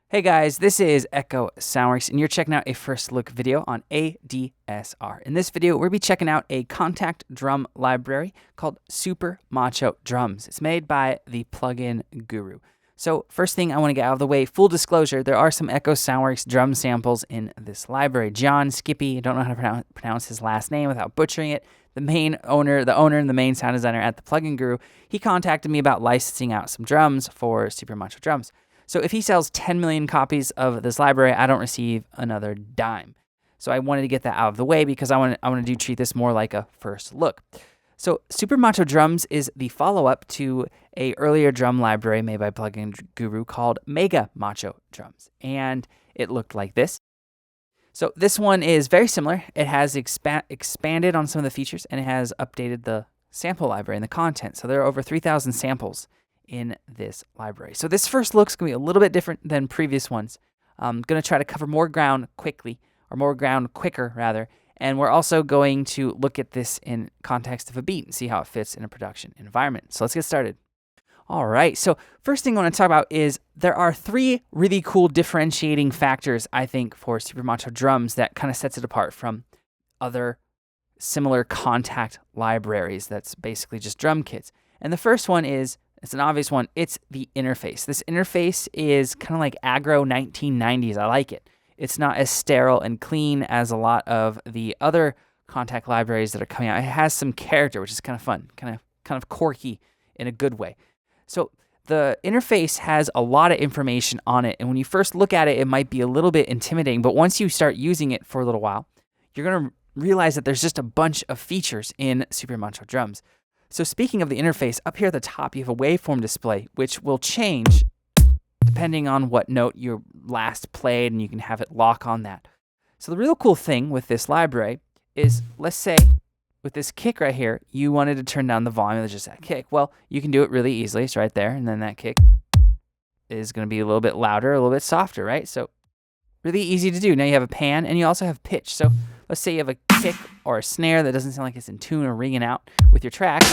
Hey guys, this is Echo Soundworks, and you're checking out a first look video on ADSR. In this video, we'll be checking out a Kontakt drum library called SuperMacho Drumz. It's made by the PluginGuru. So first thing I want to get out of the way, full disclosure, there are some Echo Soundworks drum samples in this library. John Skippy, I don't know how to pronounce his last name without butchering it, the owner and the main sound designer at the PluginGuru, he contacted me about licensing out some drums for SuperMacho Drumz. So if he sells 10 million copies of this library, I don't receive another dime. So I wanted to get that out of the way because I want to treat this more like a first look. So SuperMacho Drumz is the follow-up to a earlier drum library made by PluginGuru called MegaMacho Drumz, and it looked like this. So this one is very similar. It has expanded on some of the features, and it has updated the sample library and the content. So there are over 3,000 samples in this library. So this first look's going to be a little bit different than previous ones. I'm going to try to cover more ground quicker, and we're also going to look at this in context of a beat and see how it fits in a production environment. So let's get started. All right, so first thing I want to talk about is there are three really cool differentiating factors, I think, for SuperMacho Drumz that kind of sets it apart from other similar Kontakt libraries that's basically just drum kits. And the first one is, it's an obvious one, it's the interface. This interface is kind of like aggro 1990s. I like it. It's not as sterile and clean as a lot of the other Kontakt libraries that are coming out. It has some character, which is kind of fun, kind of quirky in a good way. So the interface has a lot of information on it, and when you first look at it, it might be a little bit intimidating, but once you start using it for a little while, you're going to realize that there's just a bunch of features in SuperMacho Drumz. So speaking of the interface, up here at the top, you have a waveform display, which will change depending on what note you last played, and you can have it lock on that. So the real cool thing with this library is, let's say, with this kick right here, you wanted to turn down the volume of just that kick. Well, you can do it really easily. It's right there, and then that kick is going to be a little bit louder, a little bit softer, right? So really easy to do. Now you have a pan, and you also have pitch. So let's say you have a kick or a snare that doesn't sound like it's in tune or ringing out with your tracks,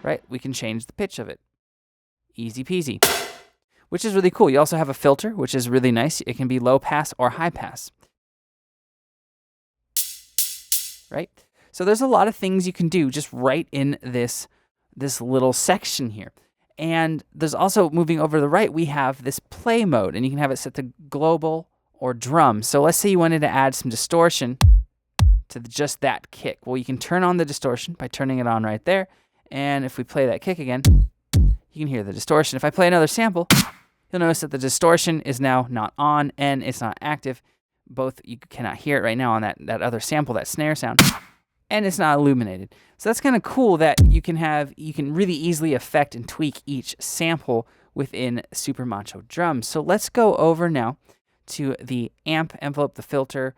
right? We can change the pitch of it. Easy peasy. Which is really cool. You also have a filter, which is really nice. It can be low pass or high pass. Right? So there's a lot of things you can do just right in this little section here. And there's also, moving over to the right, we have this play mode, and you can have it set to global or drum. So let's say you wanted to add some distortion to just that kick. Well, you can turn on the distortion by turning it on right there. And if we play that kick again, you can hear the distortion. If I play another sample, you'll notice that the distortion is now not on and it's not active. Both, you cannot hear it right now on that other sample, that snare sound, and it's not illuminated. So that's kind of cool that you can really easily affect and tweak each sample within SuperMacho Drumz. So let's go over now to the amp envelope, the filter,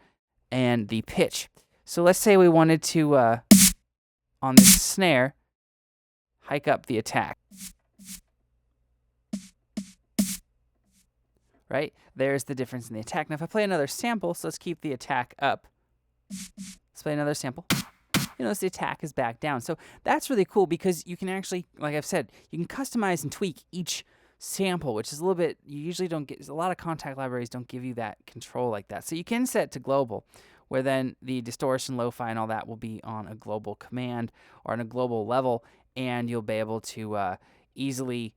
and the pitch. So let's say we wanted to, on this snare, hike up the attack. Right? There's the difference in the attack. Now if I play another sample, so let's keep the attack up. Let's play another sample. You notice the attack is back down. So that's really cool because you can actually, like I've said, you can customize and tweak each sample, which is a little bit, you usually don't get, a lot of Kontakt libraries don't give you that control like that. So you can set to global, where then the distortion, lo-fi, and all that will be on a global command or on a global level, and you'll be able to easily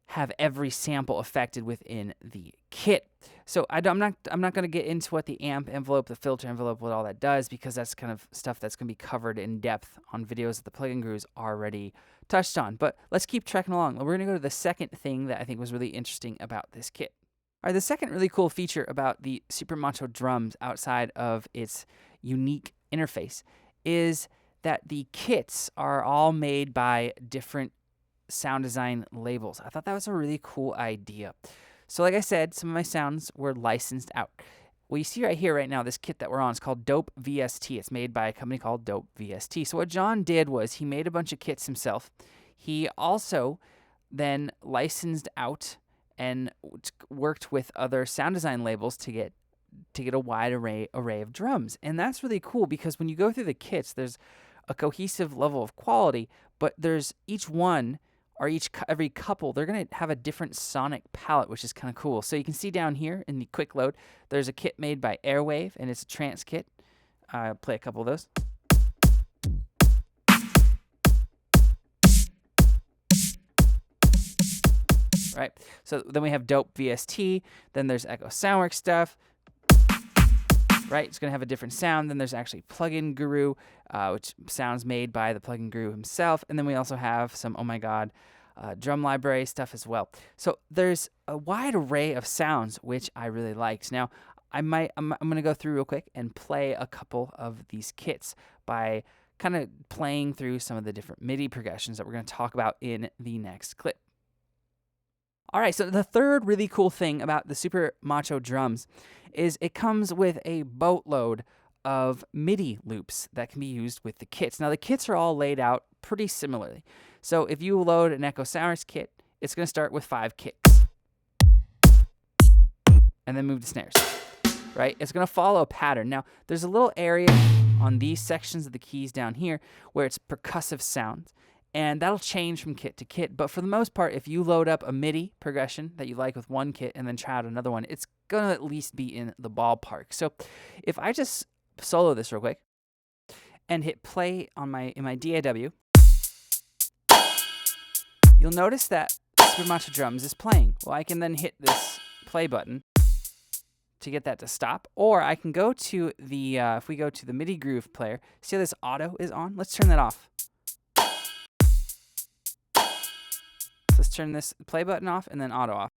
have every sample affected within the kit. So I'm not going to get into what the amp envelope, the filter envelope, what all that does, because that's kind of stuff that's going to be covered in depth on videos that the PluginGuru's already touched on. But let's keep trekking along. We're going to go to the second thing that I think was really interesting about this kit. All right, the second really cool feature about the SuperMacho Drumz outside of its unique interface is that the kits are all made by different sound design labels. I thought that was a really cool idea. So like I said, some of my sounds were licensed out. Well, you see right here, right now, this kit that we're on is called Dope VST. It's made by a company called Dope VST. So what John did was he made a bunch of kits himself. He also then licensed out and worked with other sound design labels to get a wide array of drums. And that's really cool because when you go through the kits, there's a cohesive level of quality, but there's each one or every couple, they're going to have a different sonic palette, which is kind of cool. So you can see down here in the quick load, there's a kit made by AIRWAVE, and it's a trance kit. I'll play a couple of those. Right, so then we have dope VST, then there's Echo Soundworks stuff, right? It's going to have a different sound. Then there's actually PluginGuru, which sounds made by the PluginGuru himself, and then we also have some, oh my god, drum library stuff as well. So there's a wide array of sounds, which I really liked. Now, I'm going to go through real quick and play a couple of these kits by kind of playing through some of the different MIDI progressions that we're going to talk about in the next clip. All right, so the third really cool thing about the SuperMacho Drumz is it comes with a boatload of MIDI loops that can be used with the kits. Now, the kits are all laid out pretty similarly. So if you load an Echo Soundworks kit, it's going to start with 5 kicks and then move to snares, right? It's going to follow a pattern. Now, there's a little area on these sections of the keys down here where it's percussive sounds. And that'll change from kit to kit. But for the most part, if you load up a MIDI progression that you like with one kit and then try out another one, it's going to at least be in the ballpark. So if I just solo this real quick and hit play on in my DAW, you'll notice that SuperMacho Drumz is playing. Well, I can then hit this play button to get that to stop. Or I can go to the, if we go to the MIDI groove player, see how this auto is on? Let's turn that off. Let's turn this play button off and then auto off.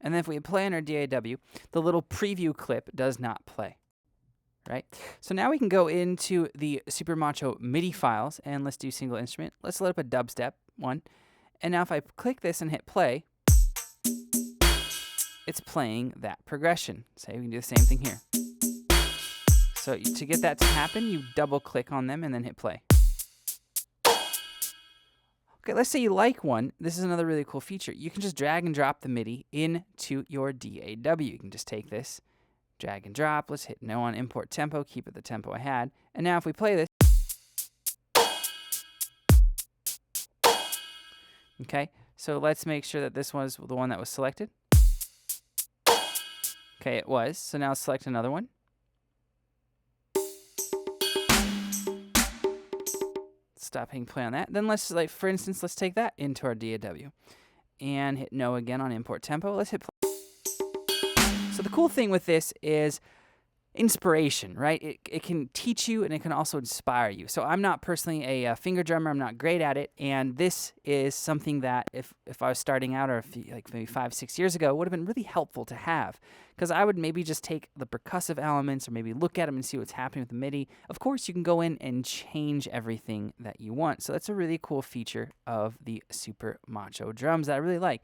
And then if we play on our DAW, the little preview clip does not play, right? So now we can go into the SuperMacho MIDI files and let's do single instrument. Let's load up a dubstep one. And now if I click this and hit play, it's playing that progression. So we can do the same thing here. So to get that to happen, you double click on them and then hit play. Okay, let's say you like one. This is another really cool feature. You can just drag and drop the MIDI into your DAW. You can just take this, drag and drop. Let's hit no on import tempo, keep it the tempo I had. And now if we play this, okay, so let's make sure that this was the one that was selected. Okay, it was. So now let's select another one. Stop hitting play on that. Then let's, like, for instance, let's take that into our DAW and hit no again on import tempo. Let's hit play. So the cool thing with this is inspiration, right? It can teach you and it can also inspire you. So I'm not personally a finger drummer. I'm not great at it. And this is something that if I was starting out, or like maybe 5-6 years ago, would have been really helpful to have. Because I would maybe just take the percussive elements or maybe look at them and see what's happening with the MIDI. Of course, you can go in and change everything that you want. So that's a really cool feature of the SuperMacho Drumz that I really like.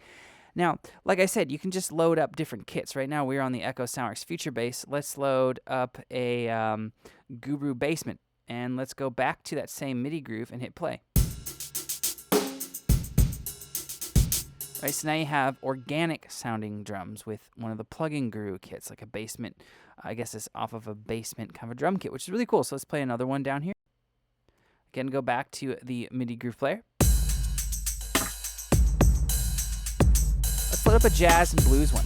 Now, like I said, you can just load up different kits. Right now, we're on the Echo Soundworks Future Bass. Let's load up a Guru Basement, and let's go back to that same MIDI groove and hit play. Right, so now you have organic sounding drums with one of the PluginGuru kits, like a basement. I guess it's off of a basement kind of a drum kit, which is really cool. So let's play another one down here. Again, go back to the MIDI groove player. Let's load up a jazz and blues one.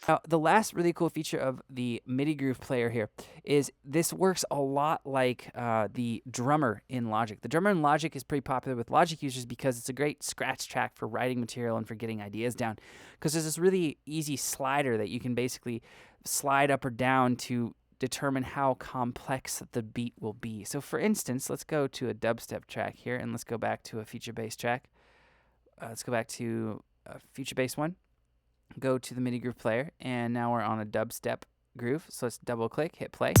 Now, the last really cool feature of the MIDI groove player here is this works a lot like the drummer in Logic. The drummer in Logic is pretty popular with Logic users because it's a great scratch track for writing material and for getting ideas down. Because there's this really easy slider that you can basically slide up or down to determine how complex the beat will be. So for instance, let's go to a dubstep track here and let's go back to a feature bass track. Let's go back to a feature bass one. Go to the MIDI groove player, and now we're on a dubstep groove. So let's double click, hit play.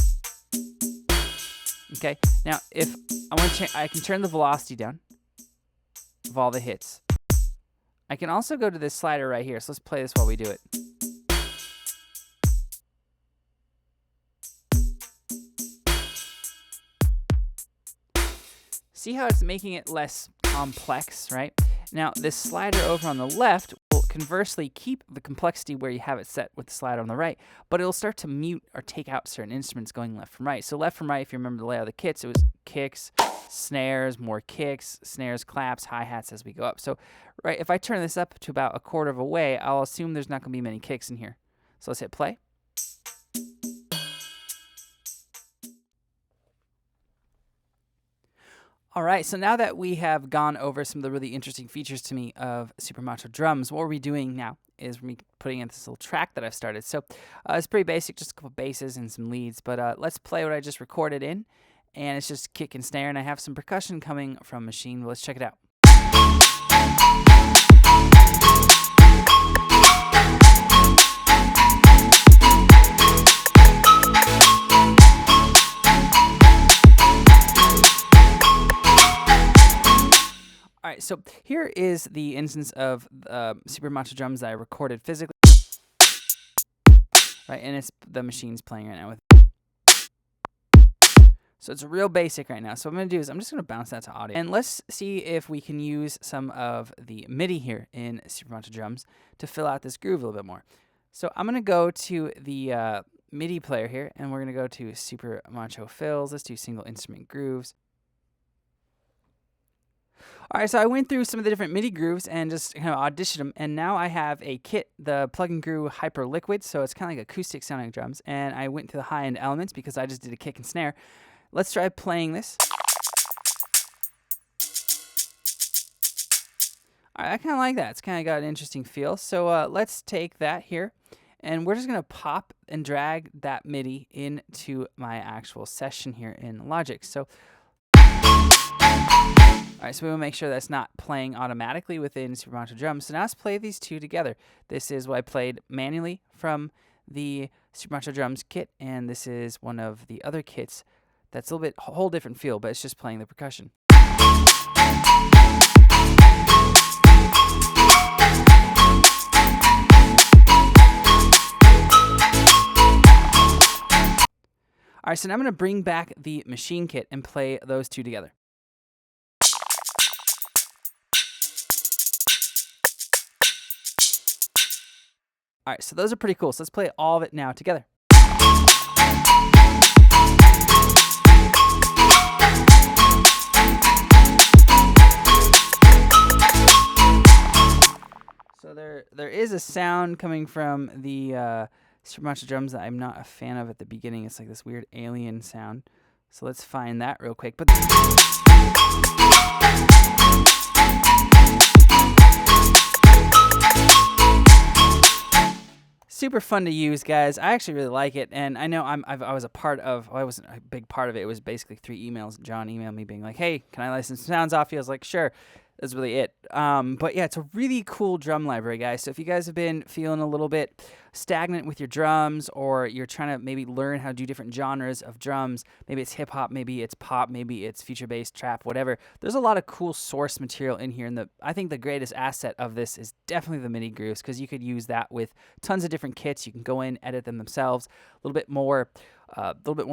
Okay, now if I want to, I can turn the velocity down of all the hits. I can also go to this slider right here. So let's play this while we do it. See how it's making it less complex, right? Now, this slider over on the left conversely keep the complexity where you have it set with the slider on the right, but it'll start to mute or take out certain instruments going left from right. So left from right, if you remember the layout of the kits, it was kicks, snares, more kicks, snares, claps, hi-hats as we go up. So right, if I turn this up to about 1/4 of a way, I'll assume there's not going to be many kicks in here. So let's hit play. All right, so now that we have gone over some of the really interesting features to me of SuperMacho Drumz, what we're doing now is me putting in this little track that I've started. So it's pretty basic, just a couple basses and some leads, but let's play what I just recorded in, and it's just kick and snare, and I have some percussion coming from Machine. Let's check it out. All right, so here is the instance of SuperMacho Drumz that I recorded physically, right? And it's the machine's playing right now with. So it's real basic right now. So what I'm going to do is I'm just going to bounce that to audio, and let's see if we can use some of the MIDI here in SuperMacho Drumz to fill out this groove a little bit more. So I'm going to go to the MIDI player here, and we're going to go to SuperMacho Fills. Let's do single instrument grooves. All right, so I went through some of the different MIDI grooves and just kind of auditioned them, and now I have a kit, the PluginGuru Hyper Liquid, so it's kind of like acoustic sounding drums, and I went to the high-end elements because I just did a kick and snare. Let's try playing this. All right, I kind of like that. It's kind of got an interesting feel. So let's take that here, and we're just going to pop and drag that MIDI into my actual session here in Logic. So all right, so we want to make sure that's not playing automatically within SuperMacho Drumz. So now let's play these two together. This is what I played manually from the SuperMacho Drumz kit, and this is one of the other kits that's a little bit whole different feel, but it's just playing the percussion. All right, so now I'm going to bring back the machine kit and play those two together. All right, so those are pretty cool. So let's play all of it now together. So there is a sound coming from the SuperMacho Drumz that I'm not a fan of at the beginning. It's like this weird alien sound. So let's find that real quick. But super fun to use, guys. I actually really like it, and I know I was a part of. Well, I wasn't a big part of it. It was basically 3 emails. John emailed me being like, "Hey, can I license some sounds off you?" I was like, "Sure." That's really it. But yeah, it's a really cool drum library, guys. So if you guys have been feeling a little bit stagnant with your drums, or you're trying to maybe learn how to do different genres of drums, maybe it's hip hop, maybe it's pop, maybe it's future bass, trap, whatever. There's a lot of cool source material in here, and I think the greatest asset of this is definitely the MIDI grooves, because you could use that with tons of different kits. You can go in, edit them themselves, a little bit more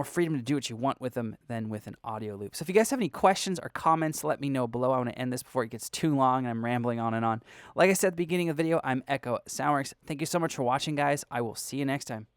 freedom to do what you want with them than with an audio loop. So if you guys have any questions or comments, let me know below. I want to end this before it gets too long and I'm rambling on and on. Like I said at the beginning of the video, I'm Echo Soundworks. Thank you so much for watching, guys. I will see you next time.